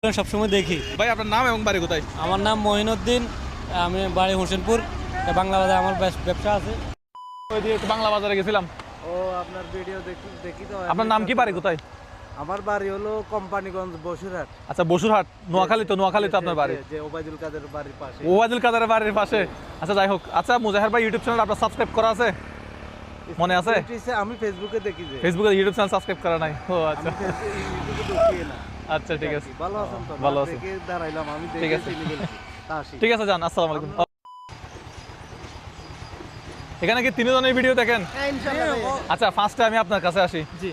সবসময় দেখি। ভাই আপনার নাম এবং বাড়ি কোথায়? আমার নাম মহিনুদ্দিন, আমি বাড়ি হোসেনপুর। বাংলা বাজারে আমার ব্যবসা আছে। ওই দিয়ে একটু বাংলা বাজারে গেছিলাম। ও আপনার ভিডিও দেখি তো। আপনার নাম কি, বাড়ি কোথায়? আমার বাড়ি হলো কোম্পানিগঞ্জ, বসুরহাট। আচ্ছা, বসুরহাট, নোয়াখালী তো? নোয়াখালী তো আপনার বাড়ি? যে ওবায়দুল কাদের বাড়ির পাশে। ওবায়দুল কাদেরের বাড়ির পাশে। আচ্ছা, যাই হোক। আচ্ছা, মুজাহের ভাই ইউটিউব চ্যানেল আপনার সাবস্ক্রাইব করা আছে? মনে আছে? আমি ফেসবুকে দেখি যে। ফেসবুকে ইউটিউব চ্যানেল সাবস্ক্রাইব করা নাই? ও আচ্ছা, ইউটিউবে দেখি না। আচ্ছা, ঠিক আছে। ভালো আছেন তো? ভালো আছি। দেখে দাঁড়াইলাম আমি, ঠিক দেখে আছে। চিনি গেছি। আসি। ঠিক আছে, যান। আসসালামু আলাইকুম। এখানে কি তিনজনের ভিডিও দেখেন? হ্যাঁ, ইনশাআল্লাহ। আচ্ছা, ফার্স্টে আমি আপনার কাছে আসি। জি,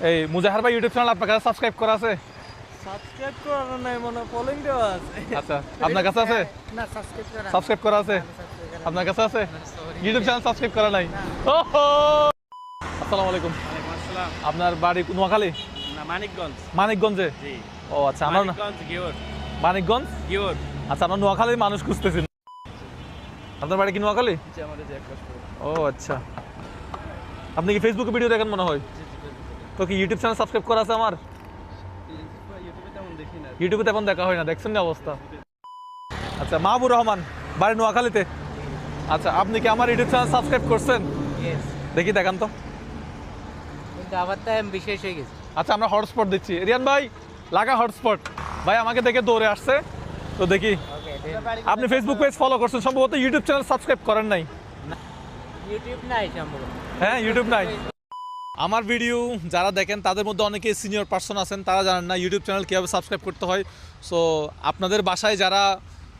এই মুজাহের ভাই ইউটিউব চ্যানেল আপনার কাছে সাবস্ক্রাইব করা আছে? সাবস্ক্রাইব করানো নাই, মনে ফলোইং দেওয়া আছে। আচ্ছা, আপনার কাছে আছে? না, সাবস্ক্রাইব করা। সাবস্ক্রাইব করা আছে? আপনার কাছে আছে? ইউটিউব চ্যানেল সাবস্ক্রাইব করা নাই? ওহো! আসসালামু আলাইকুম। আসসালাম। আপনার বাড়ি নোয়াখালী? না, মানিকগঞ্জ। মানিকগঞ্জে? জি। ও আচ্ছা, আমার না গিওর। মানিকগঞ্জ। গিওর। আচ্ছা, আমরা নোয়াখালীর মানুষ খুঁজতেছি। আপনার বাড়ি কি নোয়াখালী? জি, আমাদের যে এক কষ্ট। ও আচ্ছা। আপনি কি ফেসবুকে ভিডিও দেখেন মনে হয়? তো কি ইউটিউব চ্যানেল সাবস্ক্রাইব করা আছে আমার? ইউটিউবে তেমন দেখি না। ইউটিউবে তেমন দেখা হয় না, দেখছেন না অবস্থা। আচ্ছা, মাহবুর রহমান, বাড়ি নোয়াখালীতে। আচ্ছা, আপনি কি আমার ইউটিউব চ্যানেল সাবস্ক্রাইব করছেন? ইয়েস। দেখি, দেখান তো। কিন্তু আবার তো আমি বিশেষ হয়ে গেছি। আচ্ছা, আমরা হটস্পট দিচ্ছি। রিয়ান ভাই, লাগা হটস্পট। ভাই আমাকে দেখে দৌড়ে আসছে, তো দেখি। আপনি ফেসবুক পেজ ফলো করছেন, সম্ভবত ইউটিউব চ্যানেল সাবস্ক্রাইব করেন নাই। ইউটিউব নাই সম্ভবত। হ্যাঁ, ইউটিউব নাই। আমার ভিডিও যারা দেখেন তাদের মধ্যে অনেকে সিনিয়র পার্সন আছেন, তারা জানেন না ইউটিউব চ্যানেল কীভাবে সাবস্ক্রাইব করতে হয়। সো আপনাদের বাসায় যারা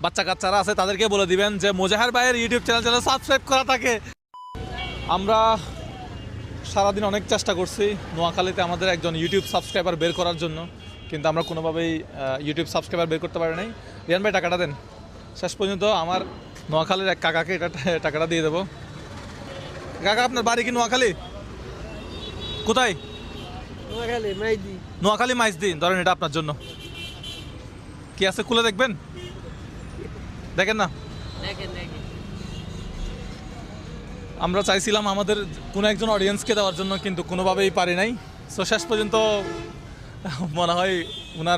বাচ্চা কাচ্চারা আছে তাদেরকে বলে দিবেন যে মোজাহের ভাইয়ের ইউটিউব চ্যানেল যেন সাবস্ক্রাইব করা থাকে। আমরা সারাদিন অনেক চেষ্টা করছি নোয়াখালীতে আমাদের একজন ইউটিউব সাবস্ক্রাইবার বের করার জন্য, কিন্তু আমরা কোনোভাবেই ইউটিউব সাবস্ক্রাইবার বের করতে পারি নাই। রিয়ান ভাই, টাকাটা দেন। শেষ পর্যন্ত আমার নোয়াখালীর এক কাকাকে টাকাটা দিয়ে দেবো। কাকা, আপনার বাড়ি কি নোয়াখালী? কোথায়? নোয়াখালী মাইজদি। ধরেন, এটা আপনার জন্য। কি আছে খুলে দেখবেন? দেখেন না। আমরা চাইছিলাম আমাদের কোনো একজন অডিয়েন্সকে দেওয়ার জন্য, কিন্তু কোনোভাবেই পারি নাই। সো শেষ পর্যন্ত মনে হয় ওনার